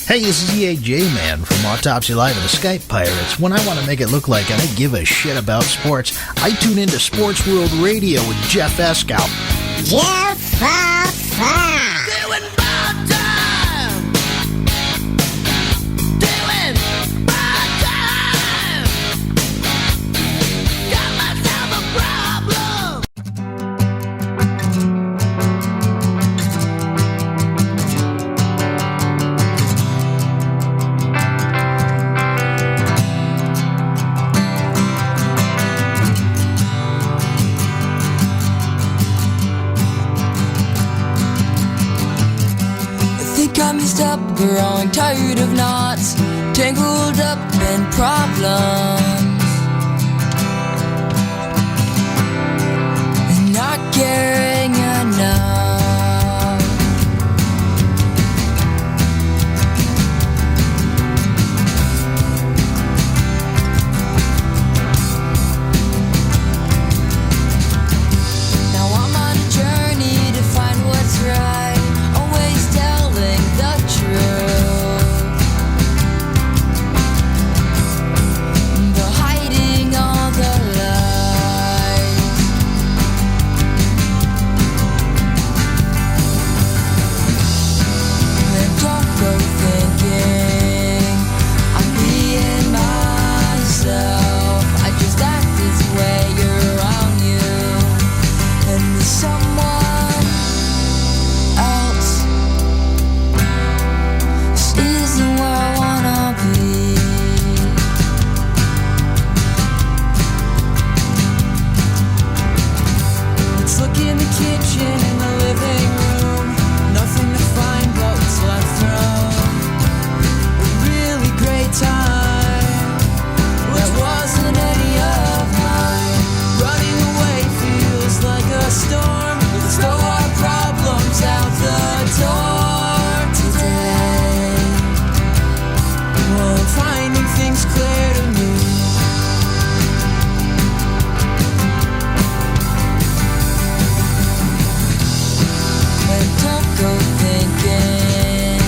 Hey, this is EAJ-Man from Autopsy Live and the Skype Pirates. When I want to make it look like I give a shit about sports, I tune into Sports World Radio with Jeff Escow. Jeff Doing my time. Doing my time. Got myself a problem. I messed up, growing tired of knots, tangled up in problems, and not caring enough. Now I'm on a journey to find what's right, always telling the truth, but hiding all the lies. And don't go thinking I'm being myself. I just act this way around you, and there's someone else. This isn't where I wanna be. Let's look in the kitchen and the living room. Nothing to find but what's left from a really great time that wasn't any of mine. Running away feels like a storm. Let's throw our problems out the door today. Well, I'm finding things clear to me. And don't go thinking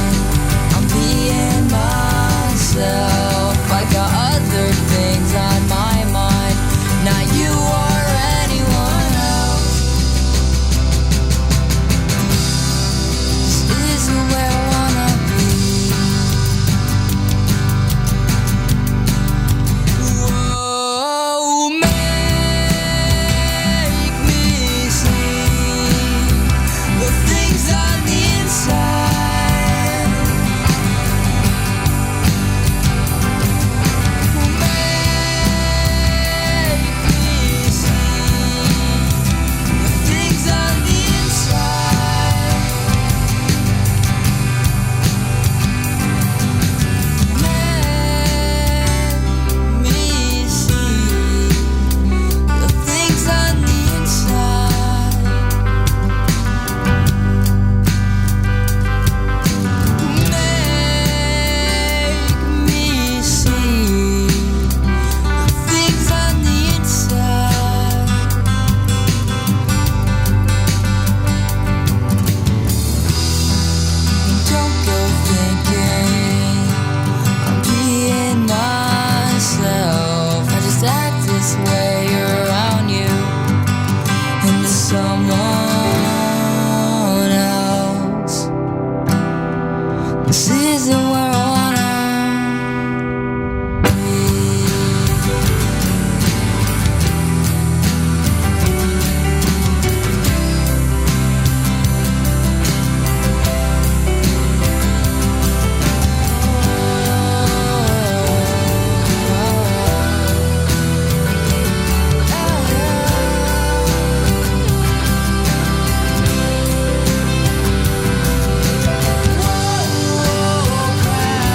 I'm being myself. I got other things on my mind, not you or anyone else. This isn't where I wanna be. Whoa, make me see the things on the inside. Make me see the things on the inside. Make me see the things on the inside. Make me see the things on the inside. Don't go thinking I'm being myself. I just act this way around you, and there's someone else. This isn't where I wanna be. Whoa, crap.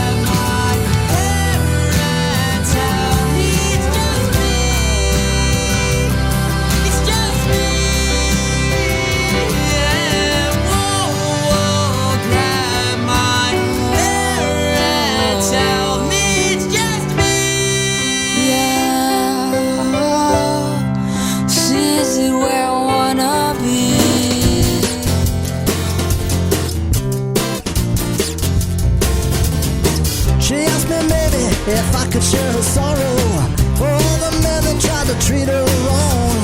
if I could share her sorrow for all the men that tried to treat her wrong.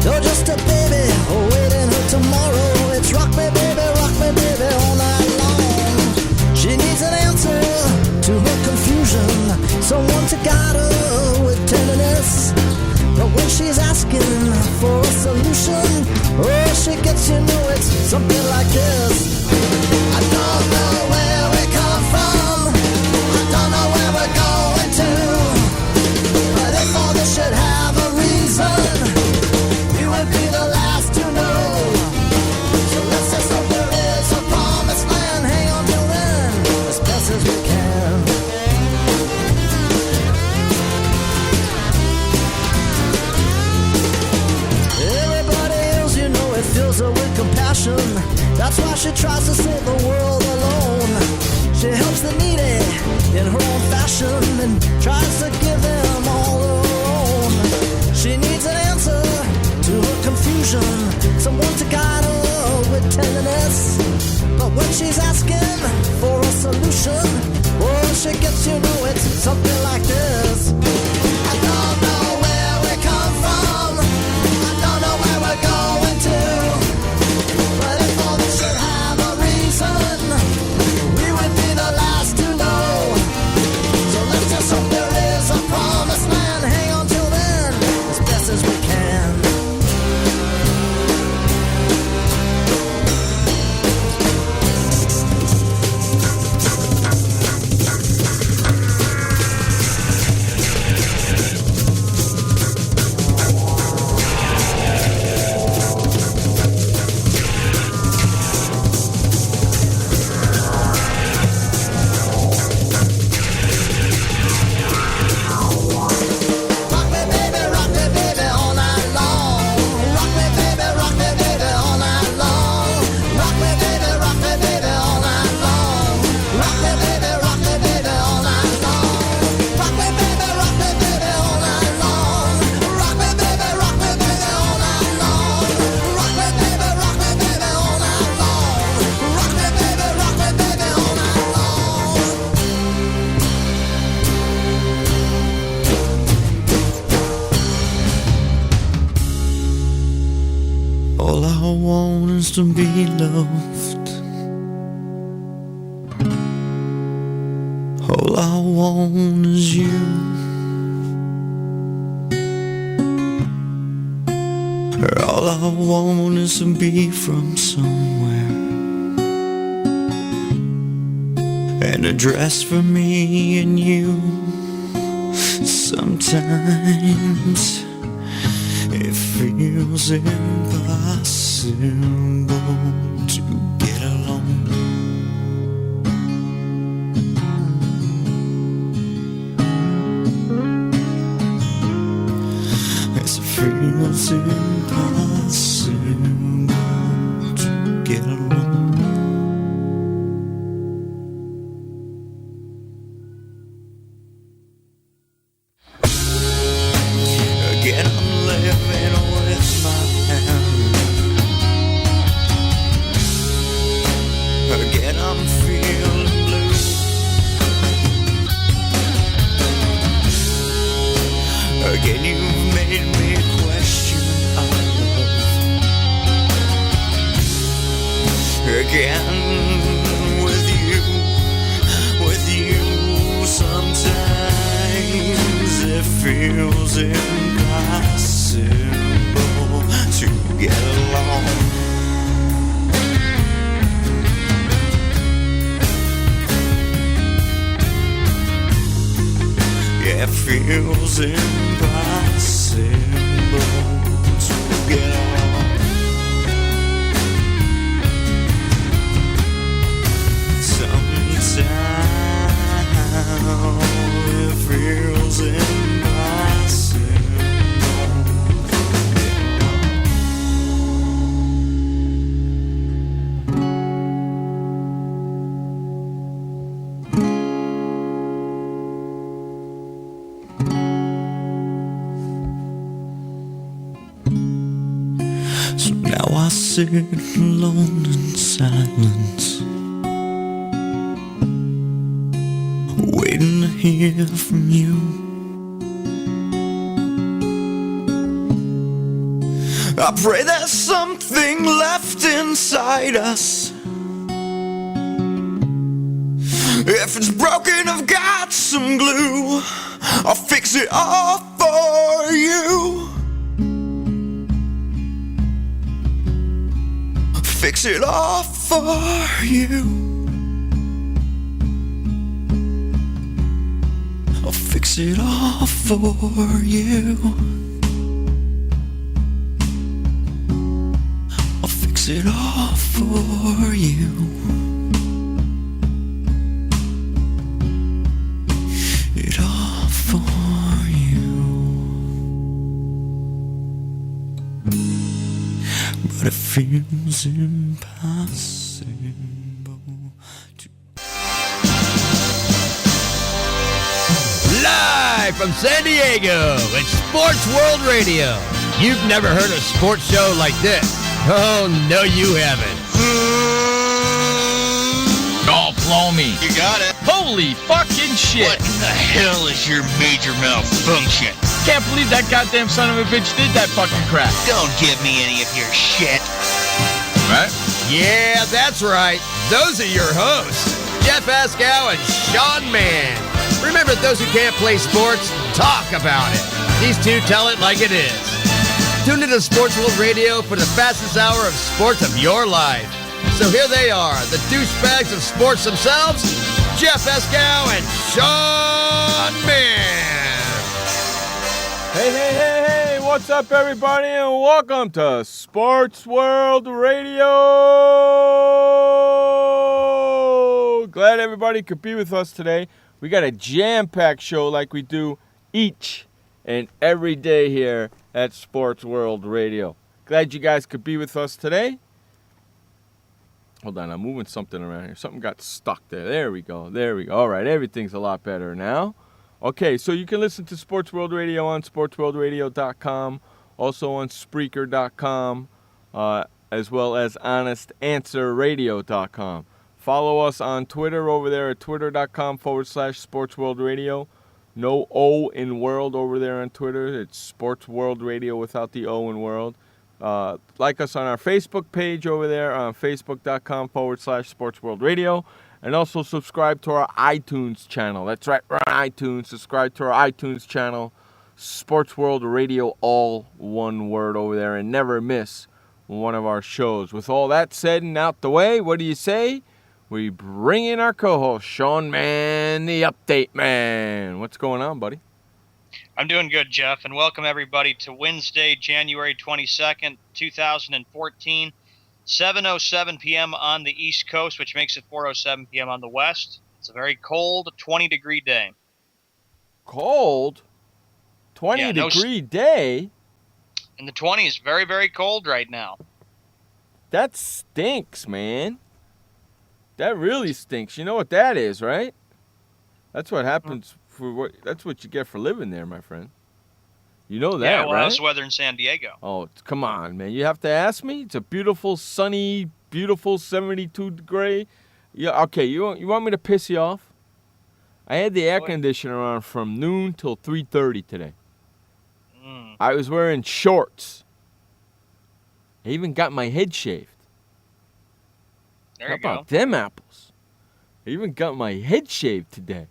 You're just a baby awaiting her tomorrow. It's rock me baby all night long. She needs an answer to her confusion, someone to guide her with tenderness. But when she's asking for a solution, oh, she gets, you know, it's something like this. I don't know where we come from, I don't know where we're going to, but if all this should have a reason, we would be the last to know. So let's just hope there is a promised land. Hang on till then, as best as we can. Everybody else, you know, it fills her with compassion. That's why she tries to save the world alone. She helps the needy in her own fashion and tries to give them all her own. She needs an answer to her confusion, someone to guide her with tenderness. But when she's asking for a solution, oh, she gets, you know, it's something like this. I don't know where we come from, I don't know where we're going to, but if all this should have a reason, we would be the last to know. So let's just hope there is a promised land. Hang on till then, as best as we can. All I want is to be loved. All I want is you. All I want is to be from somewhere, an address for me and you. Sometimes it feels impossible to get along. It feels impossible to get along. Again, I'm living with my family. Again, I'm feeling blue. Again, you've made me question our love. Again, with you, sometimes it feels impossible to get along. Yeah, it feels impossible to get along. Sometimes it feels impossible. So now I sit alone in silence, waiting to hear from you. I pray there's something left inside us. If it's broken, I've got some glue. I'll fix it all for you. Fix it all for you. I'll fix it all for you. I'll fix it all for you. It all for you. But it feels impossible to. Live from San Diego, it's Sports World Radio. You've never heard a sports show like this. Oh, no, you haven't. Oh, blow me. You got it. Holy fucking shit. What in the hell is your major malfunction? Can't believe that goddamn son of a bitch did that fucking crap. Don't give me any of your shit. Right? Yeah, that's right. Those are your hosts, Jeff Askow and Sean Mann. Remember, those who can't play sports, talk about it. These two tell it like it is. Tune into Sports World Radio for the fastest hour of sports of your life. So here they are, the douchebags of sports themselves, Jeff Askow and Sean Mann. Hey, what's up, everybody, and welcome to Sports World Radio. Glad everybody could be with us today. We got a jam-packed show like we do each and every day here at Sports World Radio. Glad you guys could be with us today. Hold on, I'm moving something around here. Something got stuck there. There we go. All right, everything's a lot better now. Okay, so you can listen to Sports World Radio on SportsWorldRadio.com, also on Spreaker.com, as well as HonestAnswerRadio.com. Follow us on Twitter over there at Twitter.com/SportsWorldRadio. No O in world over there on Twitter. It's Sports World Radio without the O in world. Like us on our Facebook page over there on Facebook.com/SportsWorldRadio. And also subscribe to our iTunes channel. That's right, we're on iTunes. Subscribe to our iTunes channel, Sports World Radio, all one word over there, and never miss one of our shows. With all that said and out the way, what do you say? We bring in our co-host, Sean Mann, the Update Man. What's going on, buddy? I'm doing good, Jeff, and welcome everybody to Wednesday, January 22nd, 2014. 7:07 p.m. on the East Coast, which makes it 4:07 p.m. on the West. It's a very cold 20-degree day. Cold? 20-degree day? In the 20s, very, very cold right now. That stinks, man. That really stinks. You know what that is, right? That's what happens that's what you get for living there, my friend. You know that, right? How's the weather in San Diego? Oh, come on, man. You have to ask me? It's a beautiful, sunny, beautiful 72-degree. Yeah, okay, you want me to piss you off? I had the air conditioner on from noon till 3:30 today. I was wearing shorts. I even got my head shaved. There How you go. about them apples? I even got my head shaved today.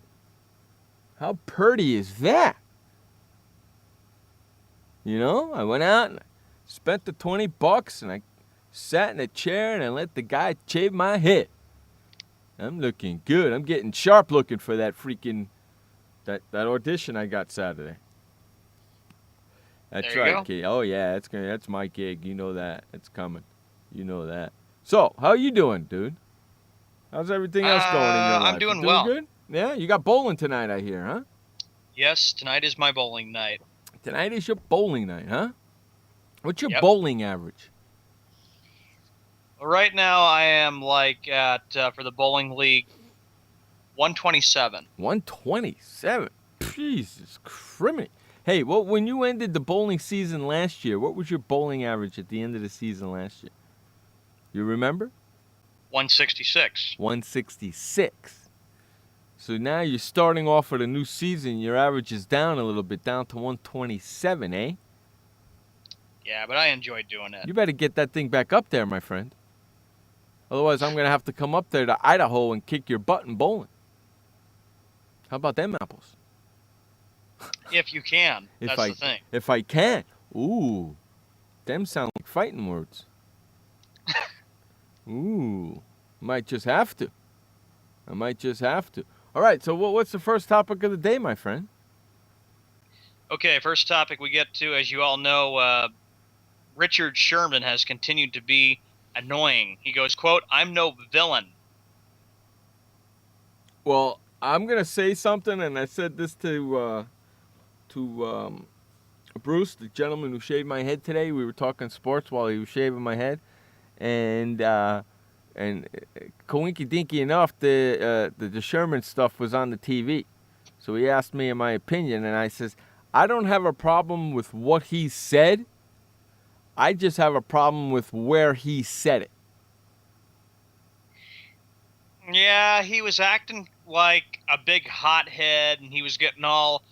How pretty is that? You know, I went out and I spent the $20 and I sat in a chair and I let the guy shave my head. I'm looking good. I'm getting sharp looking for that freaking that audition I got Saturday. That's there you right, go. kid. Oh yeah, that's my gig. You know that. It's coming. You know that. So, how you doing, dude? How's everything else going in your life? I'm doing You well. Good? Yeah, you got bowling tonight, I hear, huh? Yes, tonight is my bowling night. Tonight is your bowling night, huh? What's your Yep. bowling average? Well, right now, I am at for the bowling league, 127. 127. Jesus criminy. Hey, when you ended the bowling season last year, what was your bowling average at the end of the season last year? You remember? 166. 166. So now you're starting off with a new season. Your average is down a little bit, down to 127, eh? Yeah, but I enjoyed doing it. You better get that thing back up there, my friend. Otherwise, I'm going to have to come up there to Idaho and kick your butt in bowling. How about them apples? If you can, that's the thing. If I can. Ooh, them sound like fighting words. Ooh, might just have to. I might just have to. All right, so what's the first topic of the day, my friend? Okay, first topic we get to, as you all know, Richard Sherman has continued to be annoying. He goes, quote, "I'm no villain." Well, I'm going to say something, and I said this to Bruce, the gentleman who shaved my head today. We were talking sports while he was shaving my head. And coinky dinky enough, the Sherman stuff was on the TV. So he asked me my opinion, and I says, I don't have a problem with what he said. I just have a problem with where he said it. Yeah, he was acting like a big hothead, and he was getting all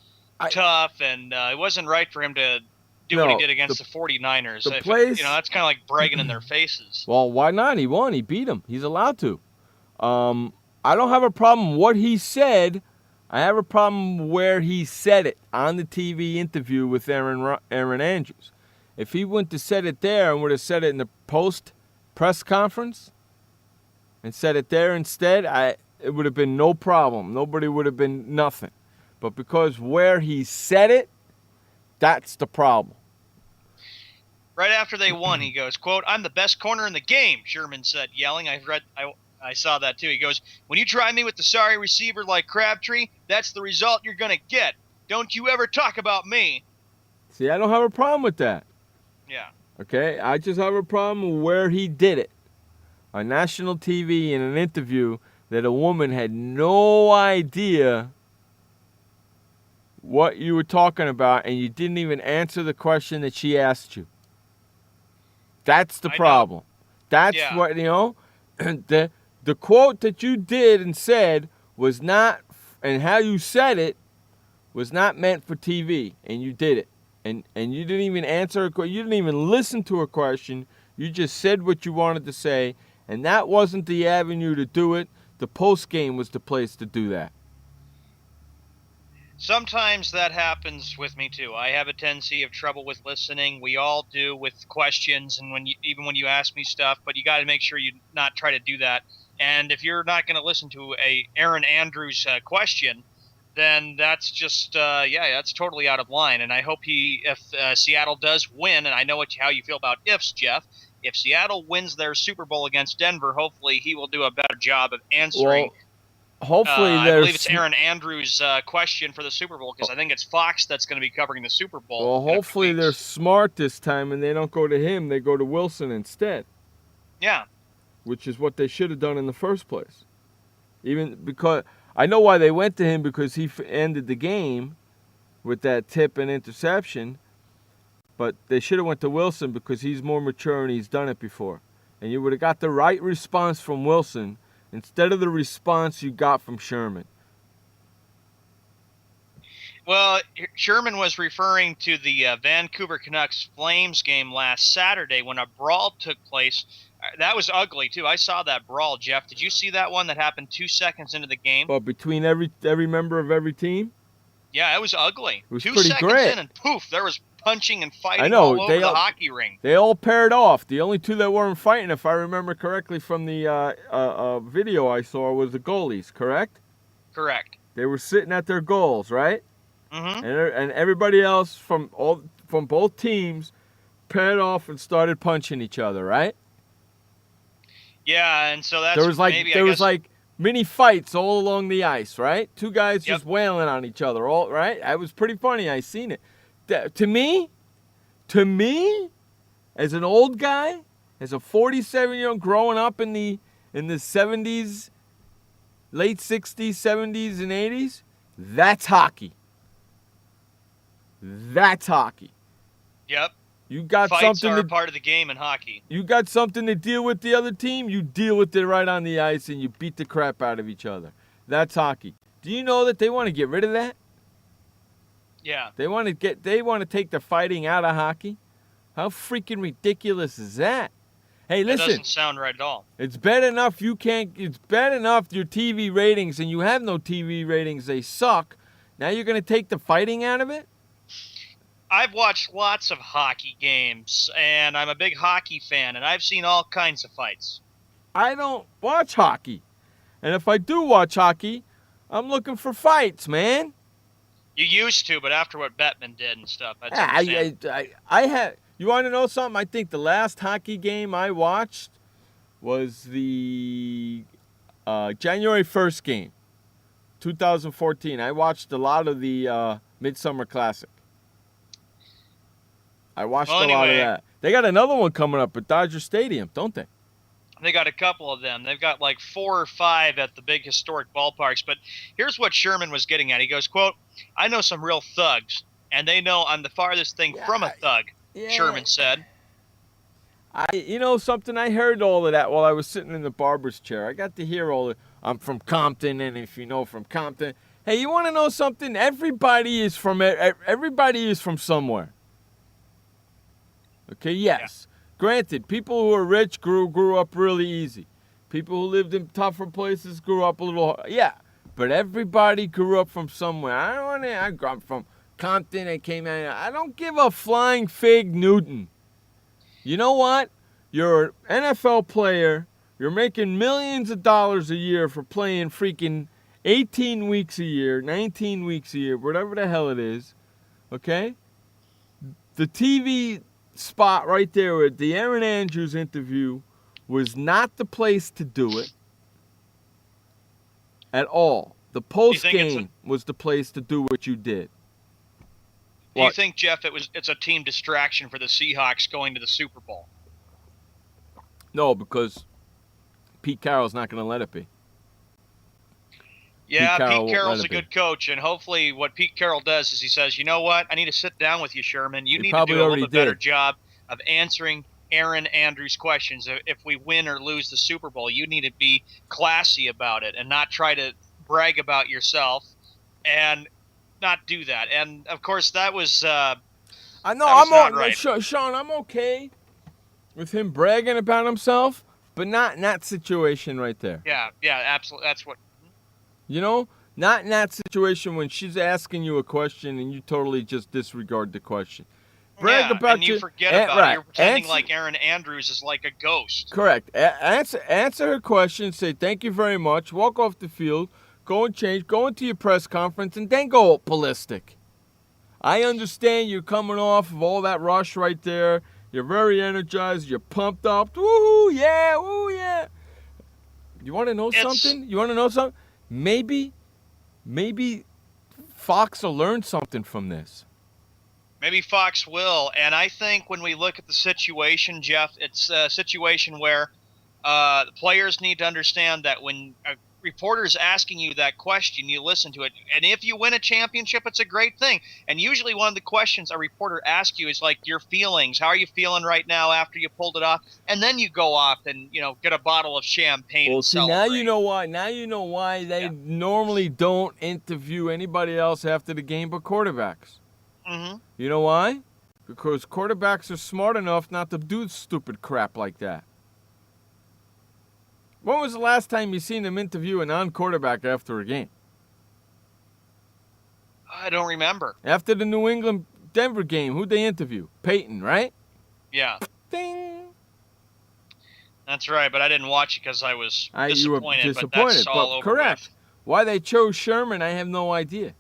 tough, and it wasn't right for him to do what he did against the 49ers. That's kind of like bragging in their faces. Well, why not? He won. He beat them. He's allowed to. I don't have a problem what he said. I have a problem where he said it on the TV interview with Aaron Andrews. If he went to said it there and would have said it in the post press conference and said it there instead, it would have been no problem. Nobody would have been nothing. But because where he said it, that's the problem. Right after they won, he goes, quote, "I'm the best corner in the game," Sherman said, yelling. I saw that too. He goes, "When you try me with the sorry receiver like Crabtree, that's the result you're going to get. Don't you ever talk about me." See, I don't have a problem with that. Yeah. Okay? I just have a problem where he did it. On national TV in an interview that a woman had no idea what you were talking about, and you didn't even answer the question that she asked you. That's the problem. That's what, the quote that you did and said was not, and how you said it was not meant for TV, and you did it. And you didn't even answer a question. You didn't even listen to a question. You just said what you wanted to say, and that wasn't the avenue to do it. The post game was the place to do that. Sometimes that happens with me too. I have a tendency of trouble with listening. We all do with questions, and even when you ask me stuff. But you got to make sure you not try to do that. And if you're not going to listen to a Aaron Andrews question, then that's just that's totally out of line. And I hope if Seattle does win, and I know how you feel about ifs, Jeff. If Seattle wins their Super Bowl against Denver, hopefully he will do a better job of answering. Hopefully, I believe it's Aaron Andrews' question for the Super Bowl, because I think it's Fox that's going to be covering the Super Bowl. Well, hopefully they're smart this time and they don't go to him. They go to Wilson instead. Yeah. Which is what they should have done in the first place. Even because I know why they went to him, because he ended the game with that tip and interception. But they should have went to Wilson because he's more mature and he's done it before. And you would have got the right response from Wilson instead of the response you got from Sherman. Well, Sherman was referring to the Vancouver Canucks Flames game last Saturday when a brawl took place. That was ugly, too. I saw that brawl, Jeff. Did you see that one that happened 2 seconds into the game? Well, between every member of every team? Yeah, it was ugly. It was 2 pretty seconds great. in, and poof, there was punching and fighting all over the hockey ring. They all paired off. The only two that weren't fighting, if I remember correctly from the video I saw, was the goalies, correct? Correct. They were sitting at their goals, right? Mm-hmm. And everybody else from both teams paired off and started punching each other, right? Yeah, and so that's there was like mini fights all along the ice, right? Two guys just wailing on each other, all right? It was pretty funny. I seen it. To me, as an old guy, as a 47-year-old growing up in the 70s, late 60s, 70s, and 80s, that's hockey. That's hockey. Yep. You got Fights something are to, part of the game in hockey. You got something to deal with the other team, you deal with it right on the ice and you beat the crap out of each other. That's hockey. Do you know that they want to get rid of that? Yeah. They want to take the fighting out of hockey. How freaking ridiculous is that? Hey, That listen. doesn't sound right at all. It's bad enough it's bad enough your TV ratings, and you have no TV ratings, they suck. Now you're going to take the fighting out of it? I've watched lots of hockey games, and I'm a big hockey fan, and I've seen all kinds of fights. I don't watch hockey. And if I do watch hockey, I'm looking for fights, man. You used to, but after what Bettman did and stuff, that's understandable. I had. You want to know something? I think the last hockey game I watched was the January 1st game, 2014. I watched a lot of the Midsummer Classic. I watched a lot of that. They got another one coming up at Dodger Stadium, don't they? They got a couple of them. They've got like 4 or 5 at the big historic ballparks. But here's what Sherman was getting at. He goes, quote, I know some real thugs, and they know I'm the farthest thing from a thug, Sherman said. You know something? I heard all of that while I was sitting in the barber's chair. I got to hear all of it. I'm from Compton, and if you know from Compton. Hey, you want to know something? Everybody is from somewhere. Okay, yes. Yeah. Granted, people who are rich grew up really easy. People who lived in tougher places grew up a little, but everybody grew up from somewhere. I grew up from Compton and came out. I don't give a flying fig Newton. You know what? You're an NFL player. You're making millions of dollars a year for playing freaking 18 weeks a year, 19 weeks a year, whatever the hell it is. Okay? The TV spot right there with the Aaron Andrews interview was not the place to do it at all. The post game was the place to do what you did. Do you think, Jeff, it's a team distraction for the Seahawks going to the Super Bowl? No, because Pete Carroll's not going to let it be. Yeah, Pete Carroll's a good coach, and hopefully what Pete Carroll does is he says, you know what, I need to sit down with you, Sherman. You need to do a little bit better job of answering Aaron Andrews' questions. If we win or lose the Super Bowl, you need to be classy about it and not try to brag about yourself and not do that. And, of course, that was right. Sean, I'm okay with him bragging about himself, but not in that situation right there. Yeah, absolutely. That's what... You know, not in that situation when she's asking you a question and you totally just disregard the question. Brag about and you forget about it. You're pretending like Aaron Andrews is like a ghost. Correct. Answer her question, say thank you very much, walk off the field, go and change, go into your press conference, and then go ballistic. I understand you're coming off of all that rush right there. You're very energized. You're pumped up. Woo-hoo, yeah, woo, yeah. You want to know something? Maybe Fox will learn something from this. Maybe Fox will. And I think when we look at the situation, Jeff, it's a situation where the players need to understand that when a reporter's asking you that question, you listen to it. And if you win a championship, it's a great thing. And usually one of the questions a reporter asks you is like your feelings. How are you feeling right now after you pulled it off? And then you go off and, get a bottle of champagne and celebrate. Now you know why. Now you know why they normally don't interview anybody else after the game but quarterbacks. Mm-hmm. You know why? Because quarterbacks are smart enough not to do stupid crap like that. When was the last time you seen them interview a non-quarterback after a game? I don't remember. After the New England-Denver game, who'd they interview? Peyton, right? Yeah. Ding. That's right, but I didn't watch it because I was disappointed. You were disappointed, but that's all over correct. With. Why they chose Sherman, I have no idea.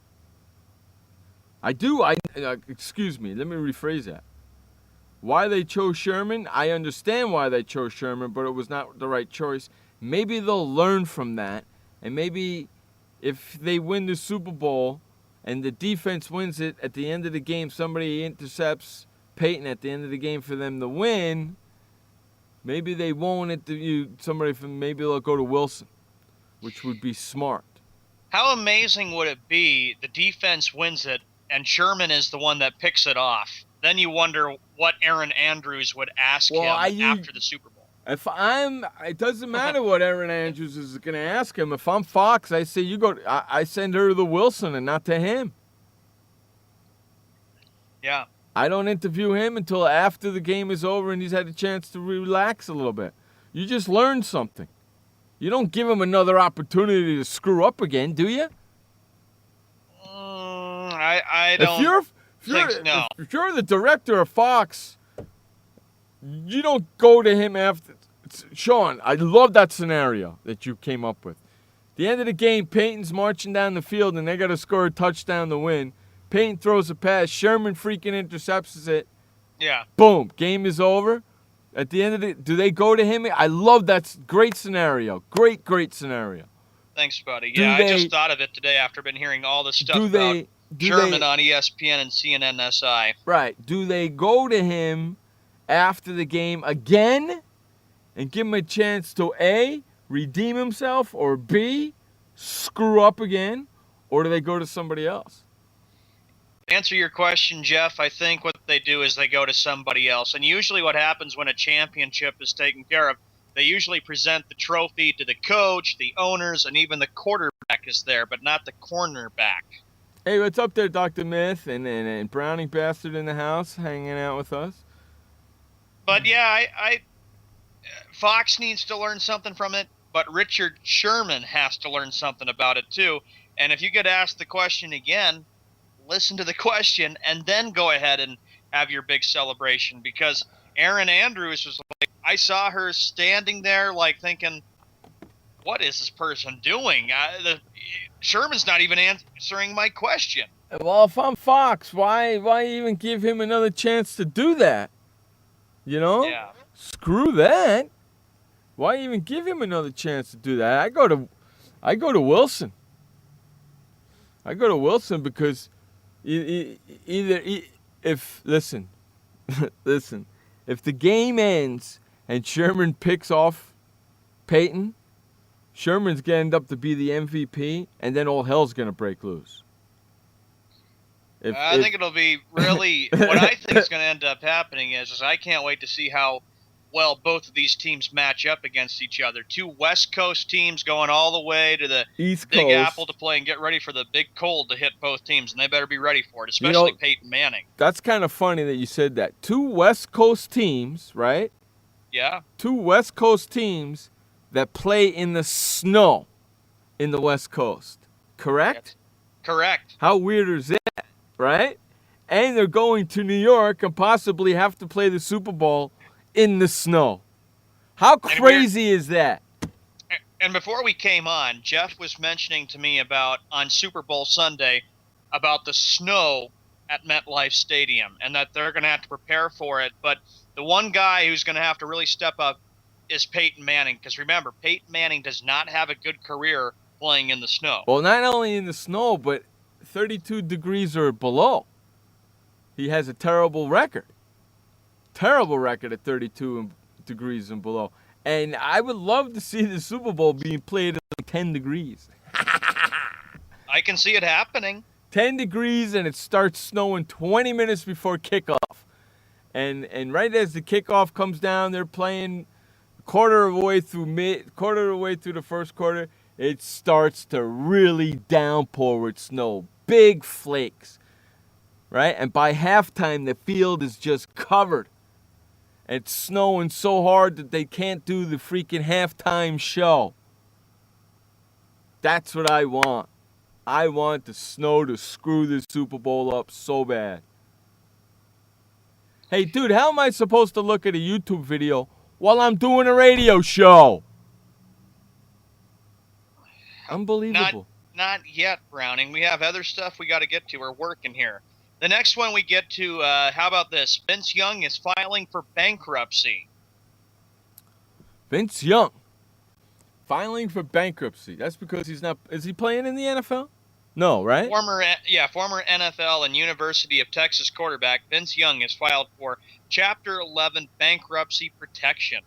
Excuse me, let me rephrase that. Why they chose Sherman, I understand why they chose Sherman, but it was not the right choice. Maybe they'll learn from that, and maybe if they win the Super Bowl and the defense wins it at the end of the game, somebody intercepts Peyton at the end of the game for them to win, maybe they won't interview somebody maybe they'll go to Wilson, which would be smart. How amazing would it be the defense wins it and Sherman is the one that picks it off? Then you wonder what Aaron Andrews would ask him after the Super Bowl. It doesn't matter what Erin Andrews is going to ask him. If I'm Fox, I say I send her to the Wilson and not to him. Yeah. I don't interview him until after the game is over and he's had a chance to relax a little bit. You just learned something. You don't give him another opportunity to screw up again, do you? I don't. If you're the director of Fox, you don't go to him after. Sean, I love that scenario that you came up with. The end of the game, Peyton's marching down the field and they got to score a touchdown to win. Peyton throws a pass. Sherman freaking intercepts it. Yeah. Boom. Game is over. At the end of it, do they go to him? I love that. Great scenario. Great scenario. Thanks, buddy. Yeah, I just thought of it today after been hearing all this stuff about Sherman on ESPN and CNNSI. Right. Do they go to him after the game again and give him a chance to A, redeem himself, or B, screw up again, or do they go to somebody else? To answer your question, Jeff, I think what they do is they go to somebody else. And usually what happens when a championship is taken care of, they usually present the trophy to the coach, the owners, and even the quarterback is there, but not the cornerback. Hey, what's up there, Dr. Myth and Browning Bastard in the house hanging out with us? But yeah, Fox needs to learn something from it, but Richard Sherman has to learn something about it too. And if you get asked the question again, listen to the question and then go ahead and have your big celebration, because Erin Andrews was like, I saw her standing there like thinking, what is this person doing? Sherman's not even answering my question. Well, if I'm Fox, why even give him another chance to do that? You know? Yeah. Screw that. Why even give him another chance to do that? I go to Wilson. I go to Wilson because listen, if the game ends and Sherman picks off Peyton, Sherman's going to end up to be the MVP, and then all hell's going to break loose. I think it'll be really, what I think is going to end up happening is I can't wait to see how well both of these teams match up against each other. Two West Coast teams going all the way to the East Big Coast. Apple to play and get ready for the big cold to hit both teams, and they better be ready for it, especially Peyton Manning. That's kind of funny that you said that. Two West Coast teams, right? Yeah. Two West Coast teams that play in the snow in the West Coast. Correct? Correct. How weird is that, right? And they're going to New York and possibly have to play the Super Bowl in the snow. How crazy is that? And before we came on, Jeff was mentioning to me about, on Super Bowl Sunday, about the snow at MetLife Stadium and that they're going to have to prepare for it. But the one guy who's going to have to really step up is Peyton Manning. Because remember, Peyton Manning does not have a good career playing in the snow. Well, not only in the snow, but 32 degrees or below. He has a terrible record. Terrible record at 32 degrees and below. And I would love to see the Super Bowl being played at 10 degrees. I can see it happening. 10 degrees and it starts snowing 20 minutes before kickoff. And right as the kickoff comes down, they're playing quarter of the way through the first quarter. It starts to really downpour with snow. Big flakes. Right? And by halftime, the field is just covered. It's snowing so hard that they can't do the freaking halftime show. That's what I want. I want the snow to screw this Super Bowl up so bad. Hey, dude, how am I supposed to look at a YouTube video while I'm doing a radio show? Unbelievable. Not yet, Browning. We have other stuff we got to get to. We're working here. The next one we get to, how about this? Vince Young is filing for bankruptcy. Vince Young filing for bankruptcy. That's because he's not. Is he playing in the NFL? No, right? Former NFL and University of Texas quarterback Vince Young has filed for Chapter 11 bankruptcy protection.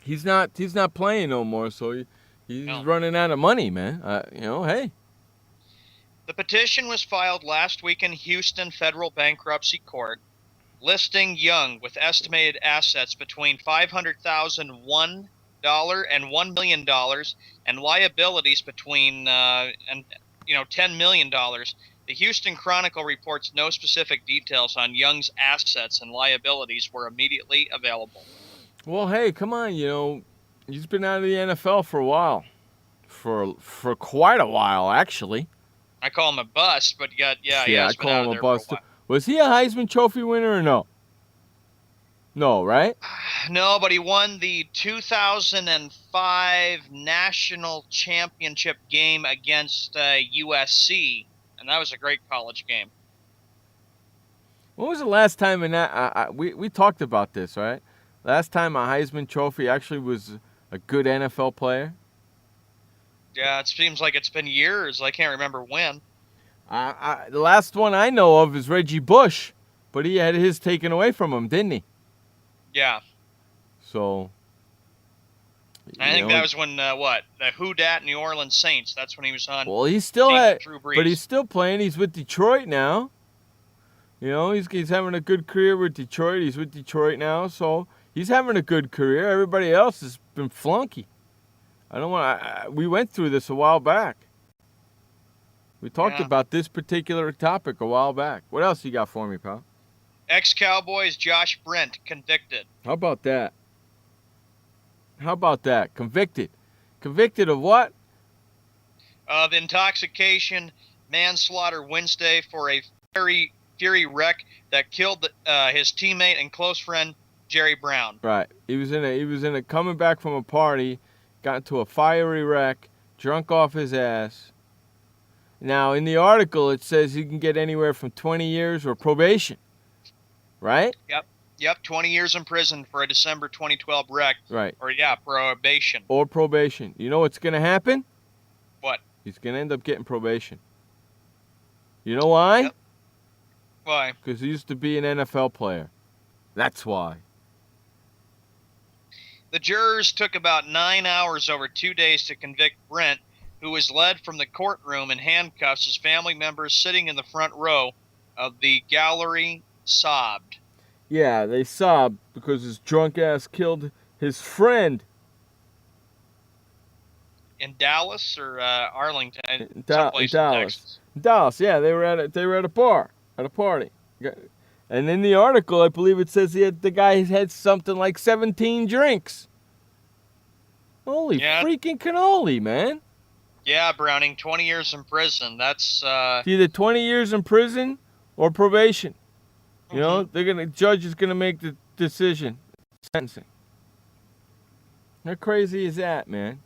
He's not playing no more, so he's running out of money, man. Hey. The petition was filed last week in Houston Federal Bankruptcy Court. listing Young with estimated assets between $500,001 and $1 million and liabilities between $10 million. The Houston Chronicle reports no specific details on Young's assets and liabilities were immediately available. Well, hey, come on, he's been out of the NFL for a while. For quite a while, actually. I call him a bust, but he has I been call out him of a there bust. for a while. Was he a Heisman Trophy winner or no? No, right? No, but he won the 2005 National Championship game against USC, and that was a great college game. When was the last time in that? We talked about this, right? Last time a Heisman Trophy actually was a good NFL player? Yeah, it seems like it's been years. I can't remember when. The last one I know of is Reggie Bush, but he had his taken away from him, didn't he? Yeah. So. I think that was when, the Who Dat New Orleans Saints. That's when he was on. Well, he still Drew Brees. but he's still playing. He's with Detroit now. He's having a good career with Detroit. He's with Detroit now, so he's having a good career. Everybody else has been flunky. We went through this a while back. We talked about this particular topic a while back. What else you got for me, pal? Ex-Cowboys Josh Brent convicted. How about that? Convicted. Convicted of what? Of intoxication, manslaughter Wednesday for a Fury wreck that killed his teammate and close friend Jerry Brown. Right. He was in a coming back from a party, got into a fiery wreck, drunk off his ass. Now, in the article, it says he can get anywhere from 20 years or probation. Right? Yep, 20 years in prison for a December 2012 wreck. Right. Or, probation. Or probation. You know what's going to happen? What? He's going to end up getting probation. You know why? Yep. Why? Because he used to be an NFL player. That's why. The jurors took about 9 hours over 2 days to convict Brent, who was led from the courtroom in handcuffs. His family members sitting in the front row of the gallery sobbed. Yeah, they sobbed because his drunk ass killed his friend. In Dallas or Arlington? In Dallas. Texas. Dallas, yeah, they were at a bar, at a party. And in the article, I believe it says the guy had something like 17 drinks. Holy freaking cannoli, man. Yeah, Browning, 20 years in prison. That's either 20 years in prison or probation. The judge is gonna make the decision, sentencing. How crazy is that, man?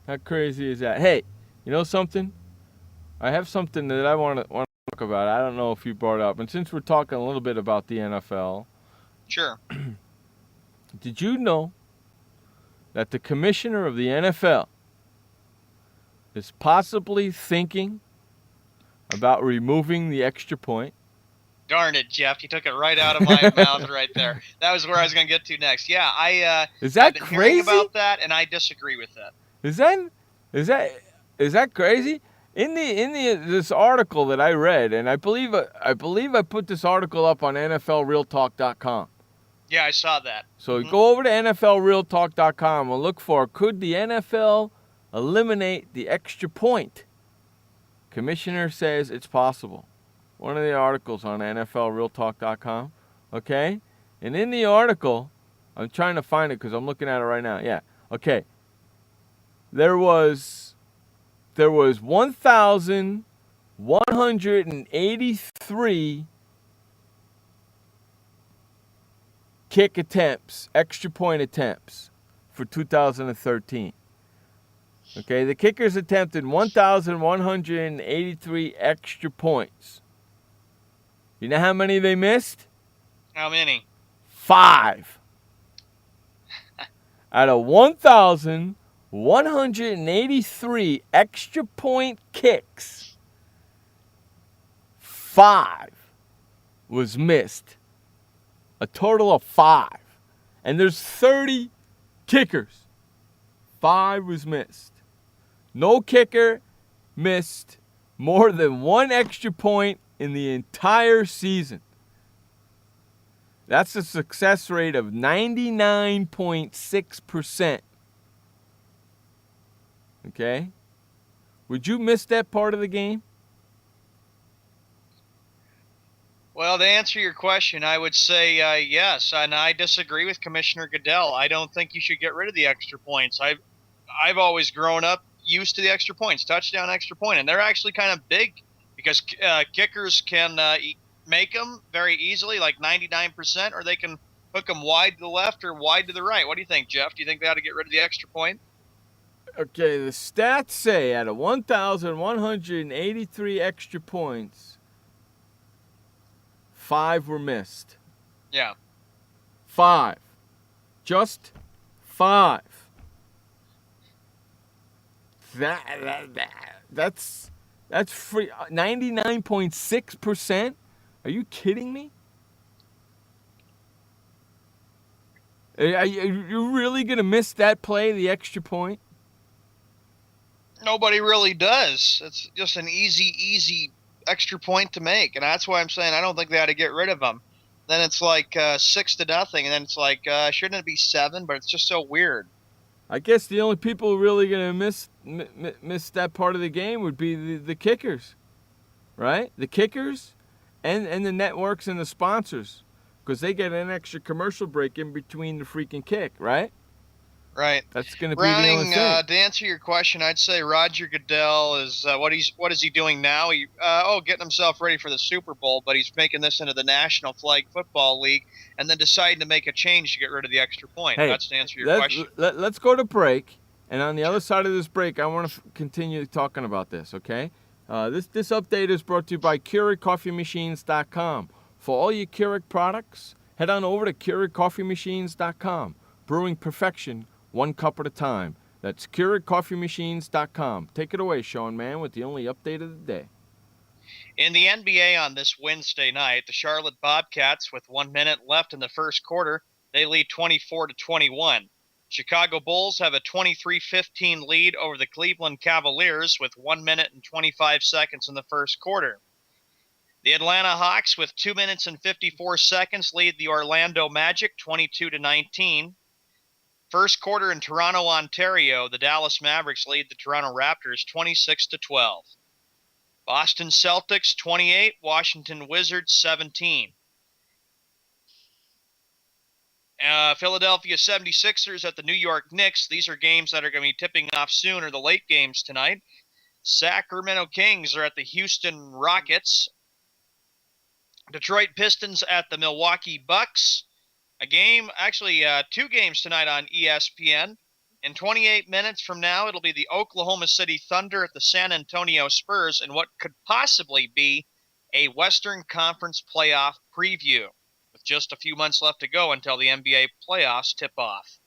How crazy is that? Hey, you know something? I have something that I want to talk about. I don't know if you brought it up, and since we're talking a little bit about the NFL, sure. Did you know that the commissioner of the NFL is possibly thinking about removing the extra point? Darn it, Jeff! You took it right out of my mouth right there. That was where I was going to get to next. Yeah, is that I've been crazy? Hearing about that, and I disagree with that. Is that crazy? In this article that I read, and I believe I put this article up on NFLRealTalk.com. Yeah, I saw that. So go over to NFLRealTalk.com and look for, could the NFL eliminate the extra point? Commissioner says it's possible. One of the articles on NFLRealTalk.com, okay? And in the article, I'm trying to find it because I'm looking at it right now. Yeah, okay. There was 1,183 kick attempts, extra point attempts for 2013. Okay, the kickers attempted 1,183 extra points. You know how many they missed? How many? 5. Out of 1,183 extra point kicks, 5 was missed. A total of 5. And there's 30 kickers. 5 was missed. No kicker missed more than 1 extra point in the entire season. That's a success rate of 99.6%. Okay? Would you miss that part of the game? Well, to answer your question, I would say yes, and I disagree with Commissioner Goodell. I don't think you should get rid of the extra points. I've always grown up used to the extra points, touchdown, extra point, and they're actually kind of big because kickers can make them very easily, like 99%, or they can hook them wide to the left or wide to the right. What do you think, Jeff? Do you think they ought to get rid of the extra point? Okay, the stats say out of 1,183 extra points, 5 were missed. Yeah. 5. Just 5. That's free. 99.6%? Are you kidding me? Are you really going to miss that play, the extra point? Nobody really does. It's just an easy extra point to make, and that's why I'm saying I don't think they ought to get rid of them. Then it's like 6-0, and then it's like shouldn't it be 7? But it's just so weird. I guess the only people really going to miss that part of the game would be the kickers, right? The kickers and the networks and the sponsors, because they get an extra commercial break in between the freaking kick, right? Right. That's going to be the only Browning, thing. to answer your question, I'd say Roger Goodell is what is he doing now? Getting himself ready for the Super Bowl, but he's making this into the National Flag Football League, and then deciding to make a change to get rid of the extra point. Hey, That's to answer your question. Let's go to break, and on the other side of this break, I want to continue talking about this. Okay? This update is brought to you by Keurig.coffeemachines.com. For all your Keurig products, head on over to Keurig.coffeemachines.com. Brewing perfection, one cup at a time. That's KeurigCoffeeMachines.com. Take it away, Sean Mann, with the only update of the day. In the NBA on this Wednesday night, the Charlotte Bobcats, with 1 minute left in the first quarter, they lead 24-21. Chicago Bulls have a 23-15 lead over the Cleveland Cavaliers with 1 minute and 25 seconds in the first quarter. The Atlanta Hawks, with 2 minutes and 54 seconds, lead the Orlando Magic 22-19. First quarter in Toronto, Ontario, the Dallas Mavericks lead the Toronto Raptors 26-12. Boston Celtics 28, Washington Wizards 17. Philadelphia 76ers at the New York Knicks. These are games that are going to be tipping off soon, or the late games tonight. Sacramento Kings are at the Houston Rockets. Detroit Pistons at the Milwaukee Bucks. Two games tonight on ESPN. In 28 minutes from now, it'll be the Oklahoma City Thunder at the San Antonio Spurs in what could possibly be a Western Conference playoff preview, with just a few months left to go until the NBA playoffs tip off.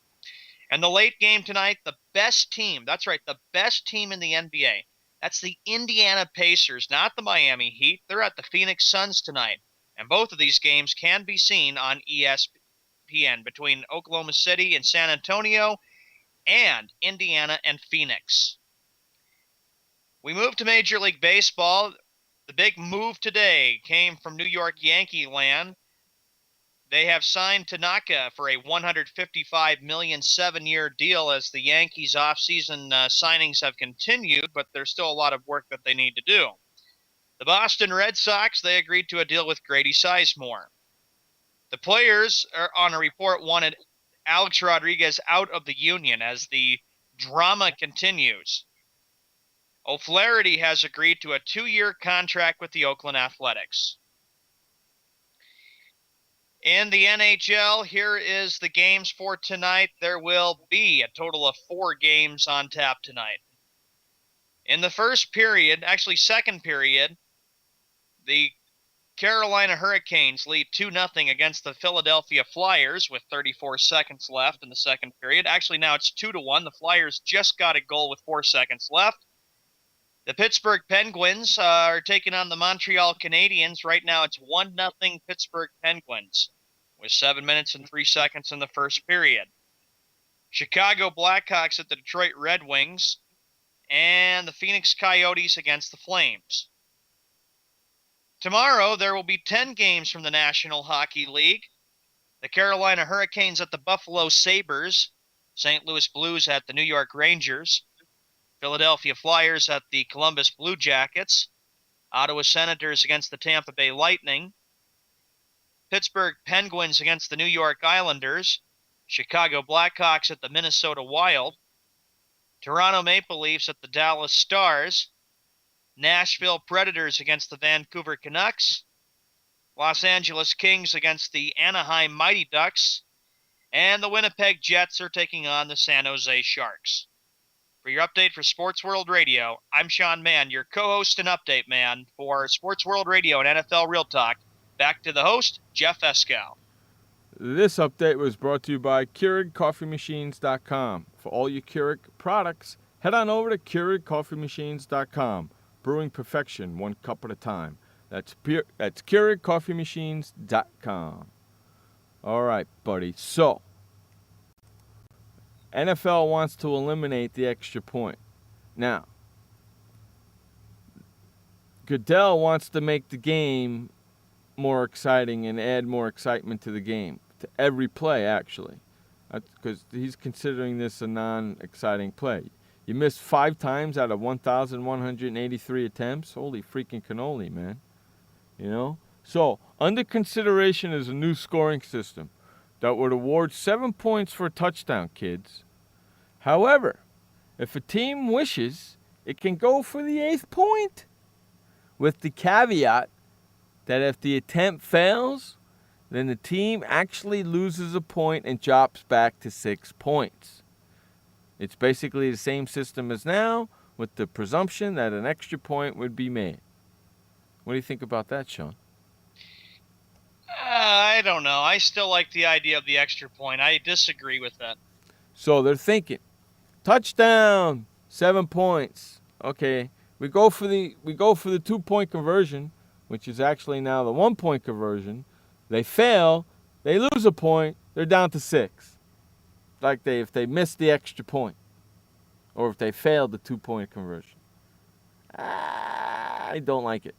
And the late game tonight, the best team, that's right, the best team in the NBA, that's the Indiana Pacers, not the Miami Heat. They're at the Phoenix Suns tonight. And both of these games can be seen on ESPN between Oklahoma City and San Antonio and Indiana and Phoenix. We move to Major League Baseball. The big move today came from New York Yankee land. They have signed Tanaka for a $155 million 7-year deal as the Yankees' offseason signings have continued, but there's still a lot of work that they need to do. The Boston Red Sox, they agreed to a deal with Grady Sizemore. The players are on a report wanted Alex Rodriguez out of the union as the drama continues. O'Flaherty has agreed to a 2-year contract with the Oakland Athletics. In the NHL, here is the games for tonight. There will be a total of 4 games on tap tonight. In the second period, the Carolina Hurricanes lead 2-0 against the Philadelphia Flyers with 34 seconds left in the second period. Actually, now it's 2-1. The Flyers just got a goal with 4 seconds left. The Pittsburgh Penguins are taking on the Montreal Canadiens. Right now it's 1-0 Pittsburgh Penguins with 7 minutes and 3 seconds in the first period. Chicago Blackhawks at the Detroit Red Wings, and the Phoenix Coyotes against the Flames. Tomorrow, there will be 10 games from the National Hockey League. The Carolina Hurricanes at the Buffalo Sabres. St. Louis Blues at the New York Rangers. Philadelphia Flyers at the Columbus Blue Jackets. Ottawa Senators against the Tampa Bay Lightning. Pittsburgh Penguins against the New York Islanders. Chicago Blackhawks at the Minnesota Wild. Toronto Maple Leafs at the Dallas Stars. Nashville Predators against the Vancouver Canucks. Los Angeles Kings against the Anaheim Mighty Ducks. And the Winnipeg Jets are taking on the San Jose Sharks. For your update for Sports World Radio, I'm Sean Mann, your co-host and update man for Sports World Radio and NFL Real Talk. Back to the host, Jeff Escow. This update was brought to you by Keurig.coffeemachines.com. For all your Keurig products, head on over to Keurig.coffeemachines.com. Brewing perfection, one cup at a time. That's Keurig.coffeemachines.com. All right, buddy. So, NFL wants to eliminate the extra point. Now, Goodell wants to make the game more exciting and add more excitement to the game, to every play, actually, because he's considering this a non-exciting play. You missed 5 times out of 1,183 attempts. Holy freaking cannoli, man. You know? So, under consideration is a new scoring system that would award 7 points for a touchdown, kids. However, if a team wishes, it can go for the 8th point, with the caveat that if the attempt fails, then the team actually loses a point and drops back to 6 points. It's basically the same system as now, with the presumption that an extra point would be made. What do you think about that, Sean? I don't know. I still like the idea of the extra point. I disagree with that. So they're thinking, touchdown, 7 points. Okay, we go for the 2-point conversion, which is actually now the 1-point conversion. They fail, they lose a point, they're down to 6. Like if they miss the extra point, or if they failed the 2-point conversion. I don't like it.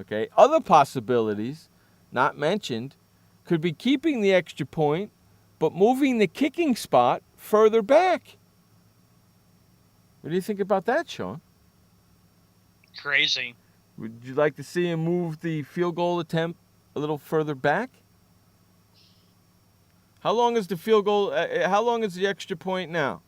Okay, other possibilities, not mentioned, could be keeping the extra point, but moving the kicking spot further back. What do you think about that, Sean? Crazy. Would you like to see him move the field goal attempt a little further back? How long is the field goal? How long is the extra point now?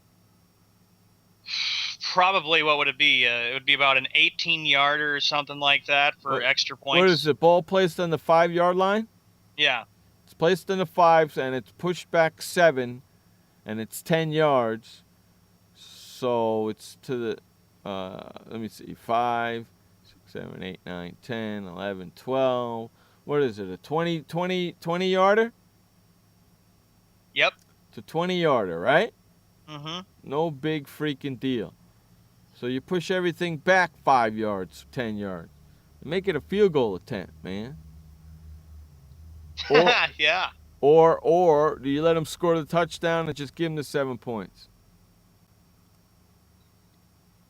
Probably, what would it be? It would be about an 18-yarder or something like that for extra points. What is the ball placed on the 5-yard line? Yeah. It's placed in the 5s, and it's pushed back 7, and it's 10 yards. So it's to the, let me see, 5, 6, 7, 8, 9, 10, 11, 12. What is it, a 20-yarder? Yep. It's a 20-yarder, right? Mm-hmm. No big freaking deal. So you push everything back 5 yards, 10 yards. Make it a field goal attempt, man. Or, yeah. Or do you let them score the touchdown and just give them the 7 points?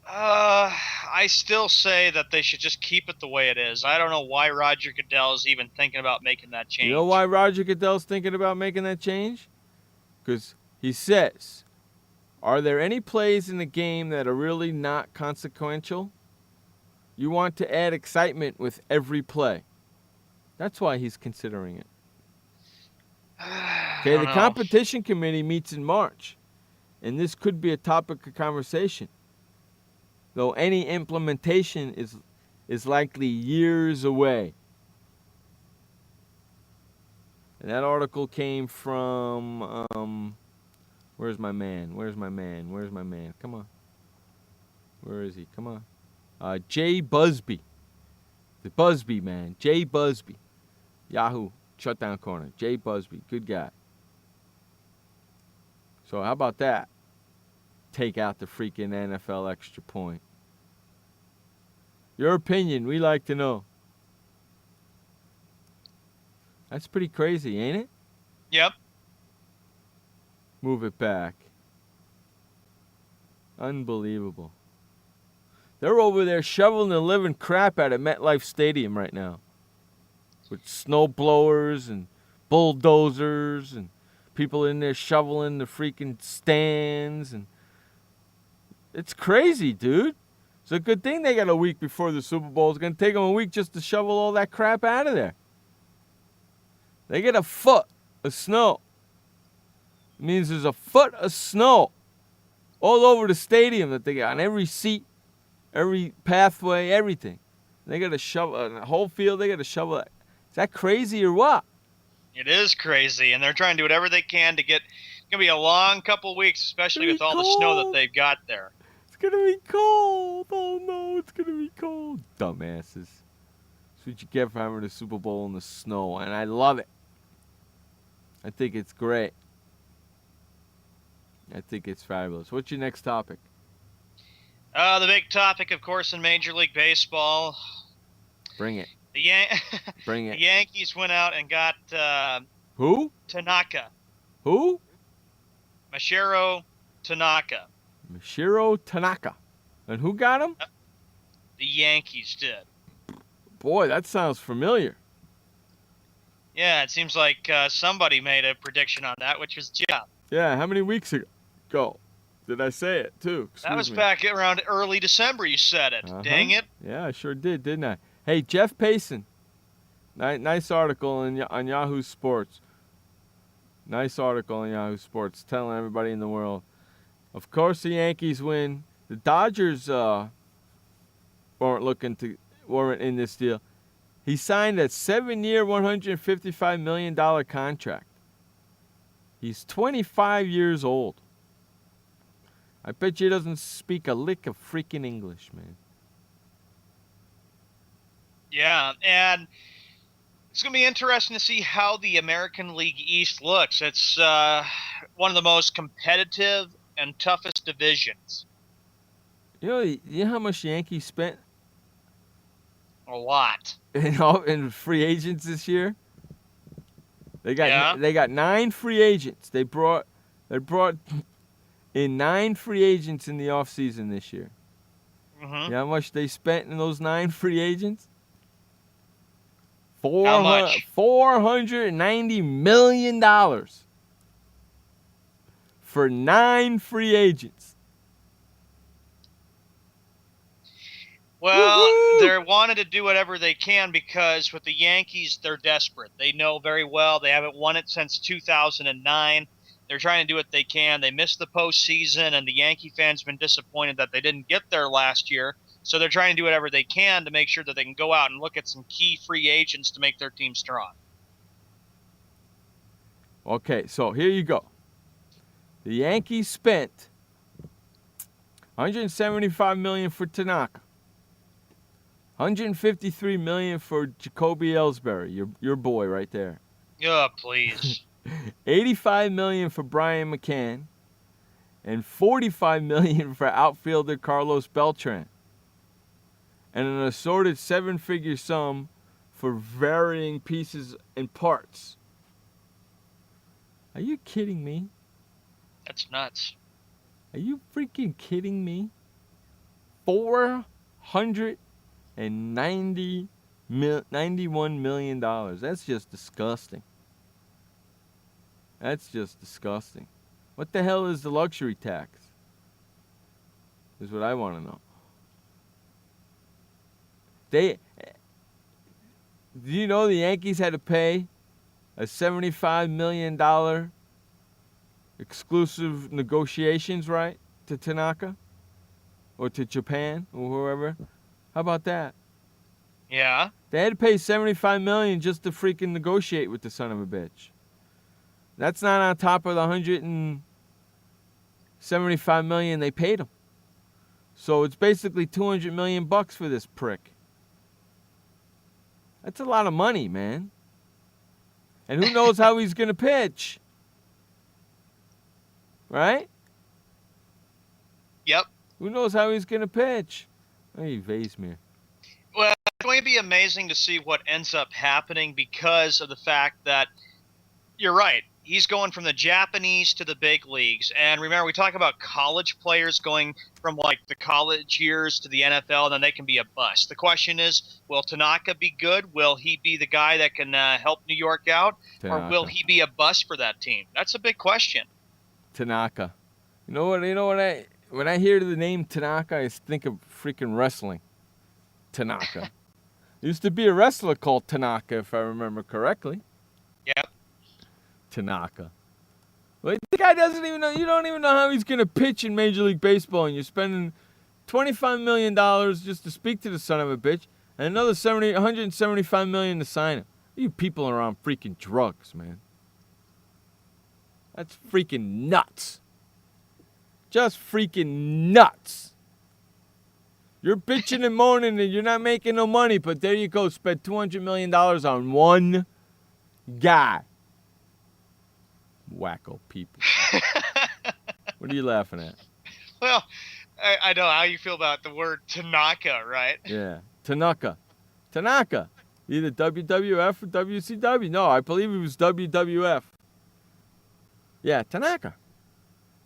I still say that they should just keep it the way it is. I don't know why Roger Goodell is even thinking about making that change. You know why Roger Goodell's thinking about making that change? Because he says, are there any plays in the game that are really not consequential? You want to add excitement with every play. That's why he's considering it. Okay, the competition committee meets in March, and this could be a topic of conversation, though any implementation is likely years away. And that article came from, where's my man? Come on. Where is he? Come on. Jay Busby. The Busby man. Jay Busby. Yahoo. Shutdown corner. Jay Busby. Good guy. So how about that? Take out the freaking NFL extra point. Your opinion, we like to know. That's pretty crazy, ain't it? Yep. Move it back. Unbelievable. They're over there shoveling the living crap out of MetLife Stadium right now. With snow blowers and bulldozers and people in there shoveling the freaking stands. And it's crazy, dude. It's a good thing they got a week before the Super Bowl. It's going to take them a week just to shovel all that crap out of there. They get a foot of snow. It means there's a foot of snow all over the stadium that they got, on every seat, every pathway, everything. They got to shovel the whole field. They got to shovel that. Is that crazy or what? It is crazy, and they're trying to do whatever they can to get. It's gonna be a long couple of weeks, especially with all the snow that they've got there. It's gonna be cold. Oh no, it's gonna be cold. Dumbasses. That's what you get for having the Super Bowl in the snow, and I love it. I think it's great. I think it's fabulous. What's your next topic? The big topic, of course, in Major League Baseball. Bring it. Bring it. The Yankees went out and got who? Tanaka. Who? Masahiro Tanaka. Masahiro Tanaka. And who got him? The Yankees did. Boy, that sounds familiar. Yeah, it seems like somebody made a prediction on that, which was Jeff. Yeah, how many weeks ago did I say it, too? That was back around early December you said it. Uh-huh. Dang it. Yeah, I sure did, didn't I? Hey, Jeff Payson. Nice article on Yahoo Sports. Nice article on Yahoo Sports telling everybody in the world. Of course, the Yankees win. The Dodgers weren't in this deal. He signed a 7-year, $155 million contract. He's 25 years old. I bet you he doesn't speak a lick of freaking English, man. Yeah, and it's going to be interesting to see how the American League East looks. It's one of the most competitive and toughest divisions. You know how much the Yankees spent? A lot. In free agents this year? They got 9 free agents. They brought in 9 free agents in the offseason this year. Mm-hmm. You know how much they spent in those 9 free agents? How much? $490 million for 9 free agents. Well, Woo-hoo! They wanted to do whatever they can because with the Yankees, they're desperate. They know very well they haven't won it since 2009. They're trying to do what they can. They missed the postseason, and the Yankee fans have been disappointed that they didn't get there last year. So they're trying to do whatever they can to make sure that they can go out and look at some key free agents to make their team strong. Okay, so here you go. The Yankees spent $175 million for Tanaka, $153 million for Jacoby Ellsbury, your boy right there. Oh, please. $85 million for Brian McCann, and $45 million for outfielder Carlos Beltran, and an assorted 7-figure sum for varying pieces and parts. Are you kidding me? That's nuts. Are you freaking kidding me? $491 million. That's just disgusting. That's just disgusting. What the hell is the luxury tax? Is what I want to know. Do you know the Yankees had to pay a $75 million exclusive negotiations right to Tanaka or to Japan or whoever? How about that? Yeah. They had to pay $75 million just to freaking negotiate with the son of a bitch. That's not on top of the $175 million they paid him. So it's basically $200 million for this prick. That's a lot of money, man. And who knows how he's going to pitch? Right? Yep. Who knows how he's going to pitch? Hey, Vasemir. Well, it's going to be amazing to see what ends up happening because of the fact that you're right. he's going from the Japanese to the big leagues. And remember, we talk about college players going from like the college years to the NFL, and then they can be a bust. The question is, will Tanaka be good? Will he be the guy that can help New York out? Tanaka. Or will he be a bust for that team? That's a big question. Tanaka. You know what? When I hear the name Tanaka, I think of freaking wrestling. Tanaka. Used to be a wrestler called Tanaka, if I remember correctly. Yep. Tanaka. Well, the guy doesn't even know. You don't even know how he's going to pitch in Major League Baseball, and you're spending $25 million just to speak to the son of a bitch, and another $175 million to sign him. You people are on freaking drugs, man. That's freaking nuts. Just freaking nuts. You're bitching and moaning and you're not making no money, but there you go, spend $200 million on one guy. Wacko people. What are you laughing at? Well, I know how you feel about the word Tanaka, right? Yeah, Tanaka. Tanaka. Either WWF or WCW. No, I believe it was WWF. Yeah, Tanaka.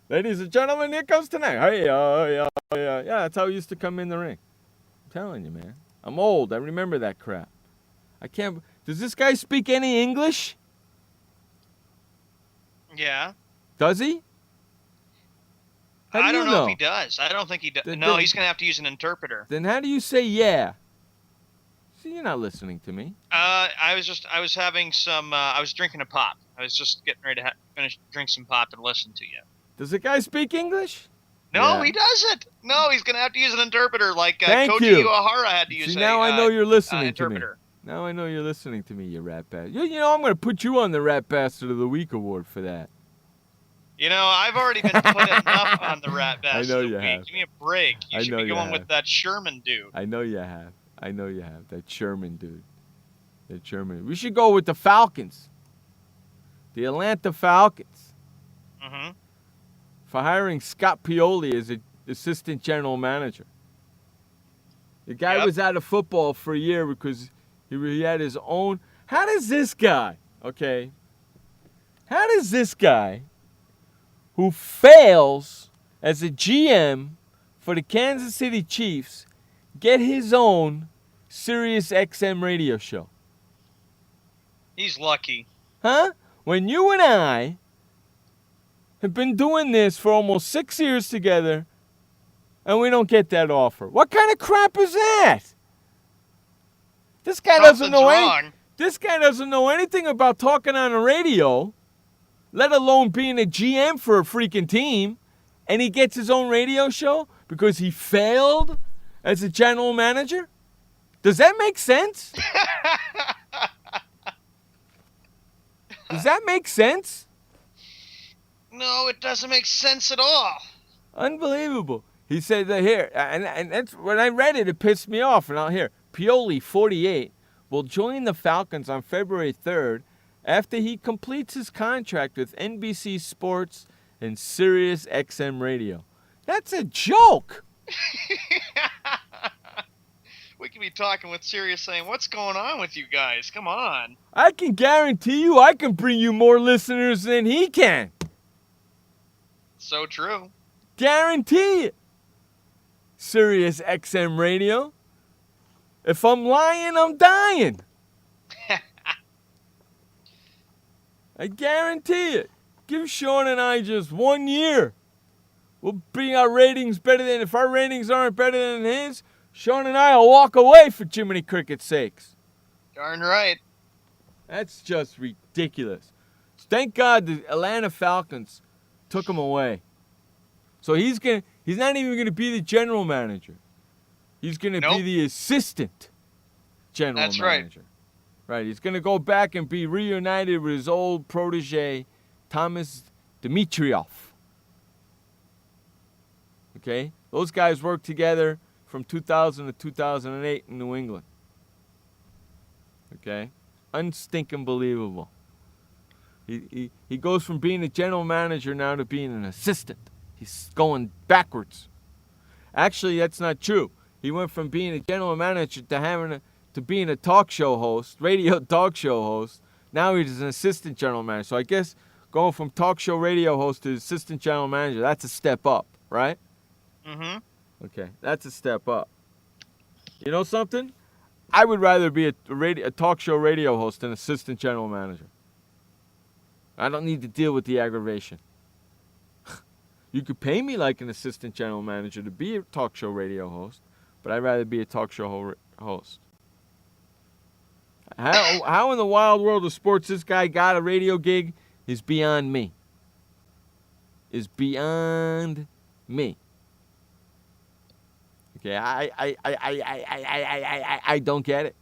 Ladies and gentlemen, here comes Tanaka. Hey, yeah. Yeah, that's how he used to come in the ring. I'm telling you, man. I'm old. I remember that crap. I can't. Does this guy speak any English? Yeah. Does he? I don't know if he does. I don't think he does. No, he's going to have to use an interpreter. Then how do you say yeah? See, you're not listening to me. I was having some, I was drinking a pop. I was just getting ready to finish drink some pop and listen to you. Does the guy speak English? No, Yeah. he doesn't. No, he's going to have to use an interpreter like Thank Koji you. Uehara had to use now I know you're listening to me. interpreter. Now I know you're listening to me, you rat bastard. You know, I'm going to put you on the Rat Bastard of the Week award for that. You know, I've already been put enough on the Rat Bastard I know of the you Week. have. Give me a break. You I should know be you going have. with that Sherman dude. I know you have. That Sherman dude. That Sherman. We should go with the Falcons. The Atlanta Falcons. Mm-hmm. For hiring Scott Pioli as an assistant general manager. The guy was out of football for a year because he had his own. How does this guy, who fails as a GM for the Kansas City Chiefs get his own Sirius XM radio show? He's lucky. Huh? When you and I have been doing this for almost 6 years together and we don't get that offer. What kind of crap is that? This guy doesn't know anything about talking on the radio, let alone being a GM for a freaking team, and he gets his own radio show because he failed as a general manager? Does that make sense? Does that make sense? No, it doesn't make sense at all. Unbelievable. He said that here, and that's when I read it, it pissed me off. And I'll hear Pioli, 48, will join the Falcons on February 3rd after he completes his contract with NBC Sports and Sirius XM Radio. That's a joke. We could be talking with Sirius saying, what's going on with you guys? Come on. I can guarantee you I can bring you more listeners than he can. So true. Guarantee it. Sirius XM Radio. If I'm lying, I'm dying. I guarantee it. Give Sean and I just 1 year. We'll bring our ratings better than, if our ratings aren't better than his, Sean and I will walk away for Jiminy Cricket's sakes. Darn right. That's just ridiculous. Thank God the Atlanta Falcons took him away. So he's not even going to be the general manager. He's going to be the assistant general manager. Right. He's going to go back and be reunited with his old protege, Thomas Dimitrioff. Okay? Those guys worked together from 2000 to 2008 in New England. Okay? Unstinking believable. He goes from being a general manager now to being an assistant. He's going backwards. Actually, that's not true. He went from being a general manager to being a talk show host, radio talk show host. Now he's an assistant general manager. So I guess going from talk show radio host to assistant general manager, that's a step up, right? Mm-hmm. Okay, that's a step up. You know something? I would rather be a talk show radio host than assistant general manager. I don't need to deal with the aggravation. You could pay me like an assistant general manager to be a talk show radio host, but I'd rather be a talk show host. How in the wild world of sports this guy got a radio gig is beyond me. Is beyond me. Okay, I don't get it.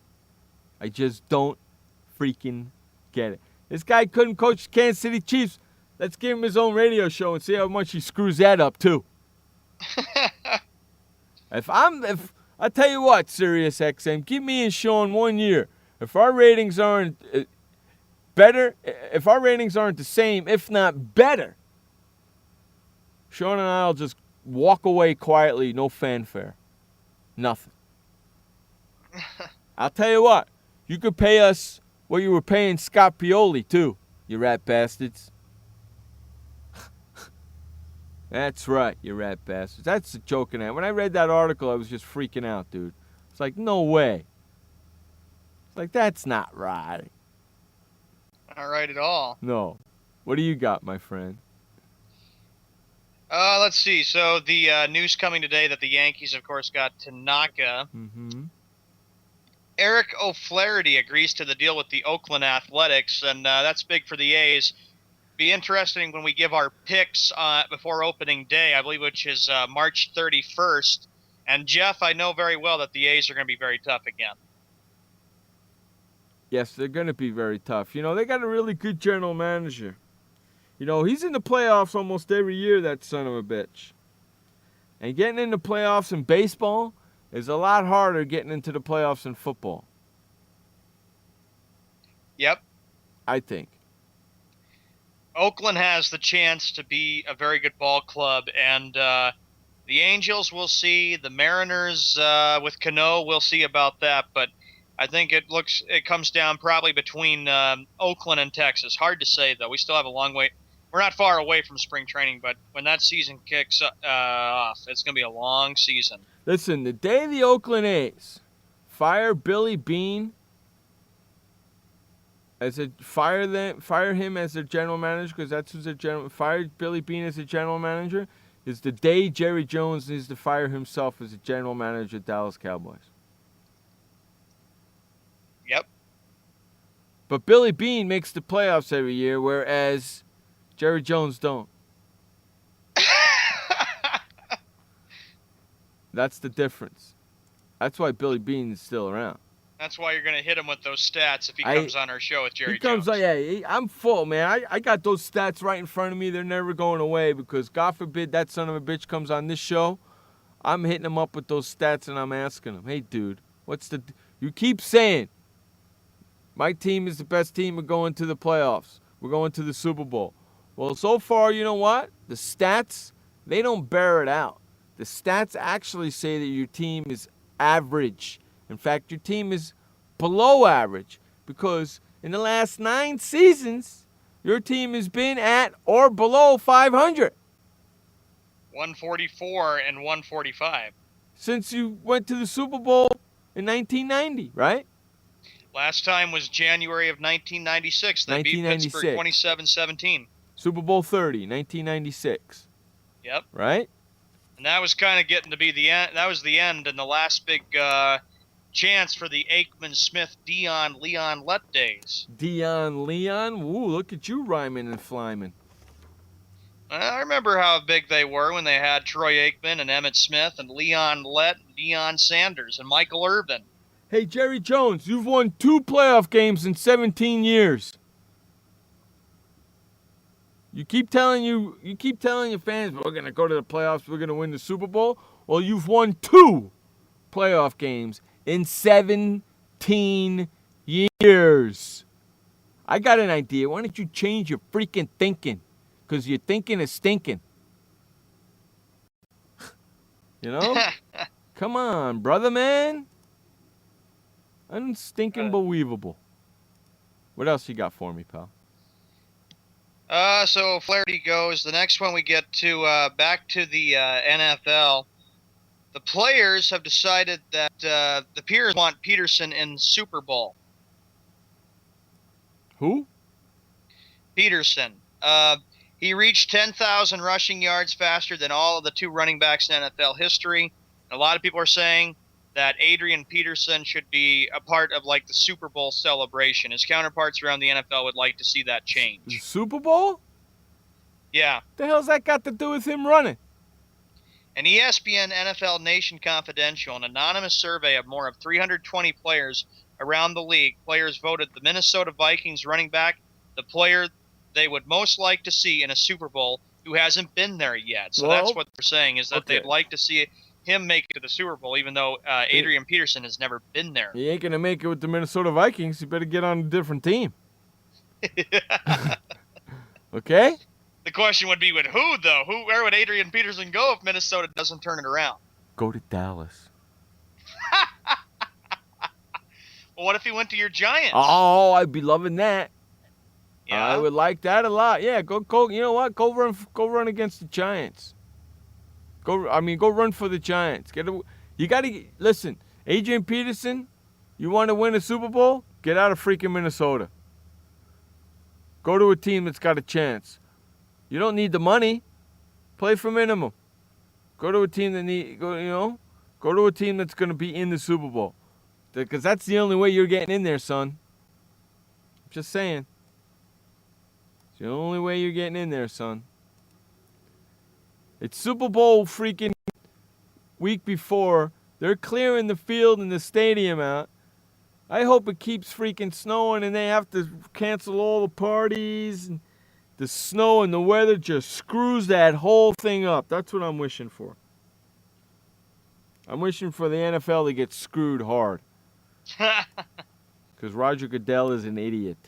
I just don't freaking get it. This guy couldn't coach the Kansas City Chiefs. Let's give him his own radio show and see how much he screws that up too. If I tell you what, Sirius XM, give me and Sean 1 year. If our ratings aren't better, if our ratings aren't the same, if not better, Sean and I'll just walk away quietly, no fanfare. Nothing. I'll tell you what, you could pay us what you were paying Scott Pioli, too, you rat bastards. That's right, you rat bastards. That's the joke in that. When I read that article, I was just freaking out, dude. It's like, no way. It's like, that's not right. Not right at all. No. What do you got, my friend? Let's see. So the news coming today that the Yankees, of course, got Tanaka. Mm-hmm. Eric O'Flaherty agrees to the deal with the Oakland Athletics, and that's big for the A's. Be interesting when we give our picks before opening day, I believe, which is March 31st. And Jeff, I know very well that the A's are going to be very tough again. Yes, they're going to be very tough. You know, they got a really good general manager. You know, he's in the playoffs almost every year, that son of a bitch. And getting into playoffs in baseball is a lot harder getting into the playoffs in football. Yep. I think. Oakland has the chance to be a very good ball club, and the Angels, we'll see. The Mariners with Cano, we'll see about that. But I think it comes down probably between Oakland and Texas. Hard to say, though. We still have a long way. We're not far away from spring training, but when that season kicks off, it's going to be a long season. Listen, the day the Oakland A's fire Billy Beane fire him as their general manager, because that's who's their fire Billy Beane as a general manager, is the day Jerry Jones needs to fire himself as a general manager of Dallas Cowboys. Yep. But Billy Beane makes the playoffs every year, whereas Jerry Jones don't. That's the difference. That's why Billy Beane is still around. That's why you're going to hit him with those stats if he comes on our show with Jerry Jones. I'm full, man. I got those stats right in front of me. They're never going away because, God forbid, that son of a bitch comes on this show. I'm hitting him up with those stats, and I'm asking him, hey, dude, you keep saying my team is the best team. We're going to the playoffs. We're going to the Super Bowl. Well, so far, you know what? The stats, they don't bear it out. The stats actually say that your team is average. In fact, your team is below average because in the last 9 seasons, your team has been at or below 500. 144 and 145. Since you went to the Super Bowl in 1990, right? Last time was January of 1996. They beat Pittsburgh 27-17. Super Bowl 30, 1996. Yep. Right? And that was kind of getting to be the end. That was the end and the last big chance for the Aikman, Smith, Leon Lett days. Leon? Ooh, look at you rhyming and flyming. I remember how big they were when they had Troy Aikman and Emmitt Smith and Leon Lett, Deion Sanders, and Michael Irvin. Hey, Jerry Jones, you've won 2 playoff games in 17 years. You keep telling your fans, we're going to go to the playoffs, we're going to win the Super Bowl. Well, you've won 2 playoff games in 17 years. I got an idea. Why don't you change your freaking thinking? Because your thinking is stinking. You know? Come on, brother, man. Unstinking believable. What else you got for me, pal? So Flaherty goes. The next one we get to back to the NFL. The players have decided that the peers want Peterson in Super Bowl. Who? Peterson. He reached 10,000 rushing yards faster than all of the two running backs in NFL history. A lot of people are saying that Adrian Peterson should be a part of like the Super Bowl celebration. His counterparts around the NFL would like to see that change. The Super Bowl? Yeah. The hell's that got to do with him running? An ESPN NFL Nation Confidential, an anonymous survey of more of 320 players around the league, players voted the Minnesota Vikings running back the player they would most like to see in a Super Bowl who hasn't been there yet. So that's what they're saying, is that they'd like to see him make it to the Super Bowl, even though Adrian Peterson has never been there. He ain't going to make it with the Minnesota Vikings. He better get on a different team. Okay? The question would be with who, though? Where would Adrian Peterson go if Minnesota doesn't turn it around? Go to Dallas. Well, what if he went to your Giants? Oh, I'd be loving that. Yeah? I would like that a lot. Yeah, go. You know what? Go run against the Giants. Go run for the Giants. You got to listen. Adrian Peterson, you want to win a Super Bowl? Get out of freaking Minnesota. Go to a team that's got a chance. You don't need the money. Play for minimum. Go to a team go to a team that's going to be in the Super Bowl. Because that's the only way you're getting in there, son. Just saying. It's the only way you're getting in there, son. It's Super Bowl freaking week before. They're clearing the field and the stadium out. I hope it keeps freaking snowing and they have to cancel all the parties. And the snow and the weather just screws that whole thing up. That's what I'm wishing for. I'm wishing for the NFL to get screwed hard. Because Roger Goodell is an idiot.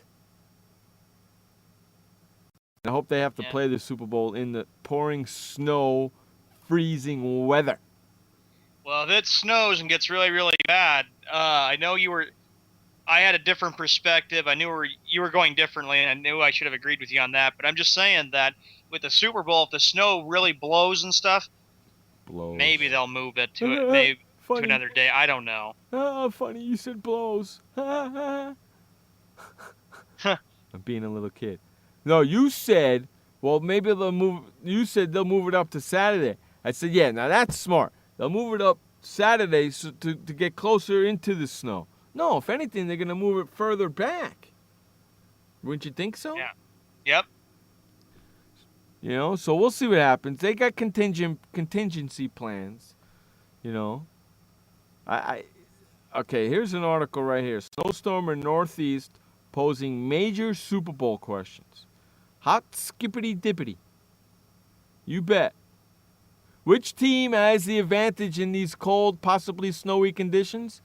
I hope they have to play the Super Bowl in the pouring snow, freezing weather. Well, if it snows and gets really, really bad, I know I had a different perspective. I knew you were going differently, and I knew I should have agreed with you on that. But I'm just saying that with the Super Bowl, if the snow really blows and stuff, maybe they'll move it to another day. I don't know. Oh, funny you said blows. I'm being a little kid. No, you said, well, maybe they'll move. You said they'll move it up to Saturday. I said, yeah, now that's smart. They'll move it up Saturday to get closer into the snow. No, if anything, they're going to move it further back. Wouldn't you think so? Yeah. Yep. You know, so we'll see what happens. They got contingency plans, you know. Okay, here's an article right here. Snowstorm in Northeast posing major Super Bowl questions. Hot skippity dippity. You bet. Which team has the advantage in these cold, possibly snowy conditions?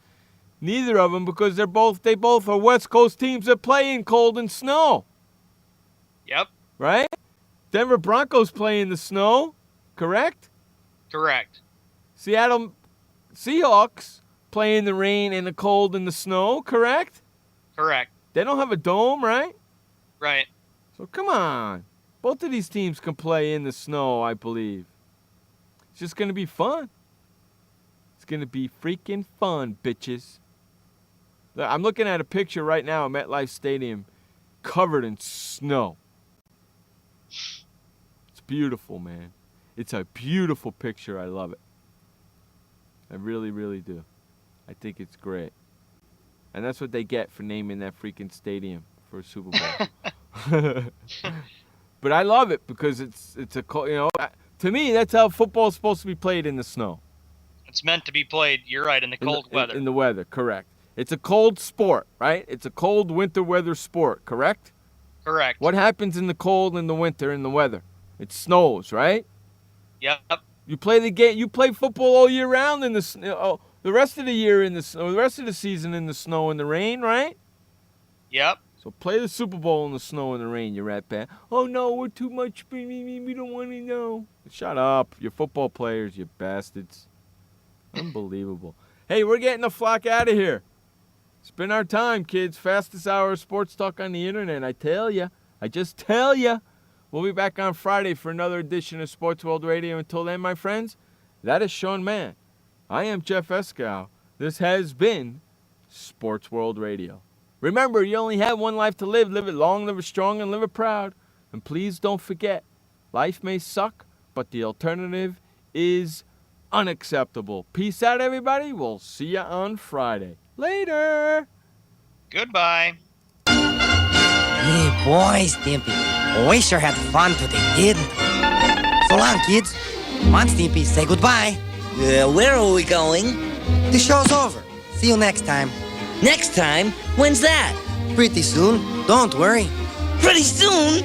Neither of them, because they both are West Coast teams that play in cold and snow. Yep. Right? Denver Broncos play in the snow, correct? Correct. Seattle Seahawks play in the rain and the cold and the snow, correct? Correct. They don't have a dome, right? Right. So come on. Both of these teams can play in the snow, I believe. It's just going to be fun. It's going to be freaking fun, bitches. I'm looking at a picture right now at MetLife Stadium covered in snow. It's beautiful, man. It's a beautiful picture. I love it. I really, really do. I think it's great. And that's what they get for naming that freaking stadium for a Super Bowl. But I love it because it's a, you know, to me, that's how football's supposed to be played in the snow. It's meant to be played, you're right, in the cold weather. In the weather, correct. It's a cold sport, right? It's a cold winter weather sport, correct? Correct. What happens in the cold and the winter in the weather? It snows, right? Yep. You play the game. You play football all year round in the snow. The rest of the year in the snow. The rest of the season in the snow and the rain, right? Yep. So play the Super Bowl in the snow and the rain, you rat bat. Oh no, we're too much. We don't want to know. Shut up, you're football players, you bastards. Unbelievable. Hey, we're getting the flock out of here. It's been our time, kids. Fastest hour of sports talk on the internet. I tell ya. I just tell ya. We'll be back on Friday for another edition of Sports World Radio. Until then, my friends, that is Sean Mann. I am Jeff Escow. This has been Sports World Radio. Remember, you only have one life to live. Live it long, live it strong, and live it proud. And please don't forget, life may suck, but the alternative is unacceptable. Peace out, everybody. We'll see you on Friday. Later. Goodbye. Hey, boy, Stimpy. We sure had fun today, didn't we? So long, kids. Come on, Stimpy, say goodbye. Where are we going? The show's over. See you next time. Next time? When's that? Pretty soon. Don't worry. Pretty soon?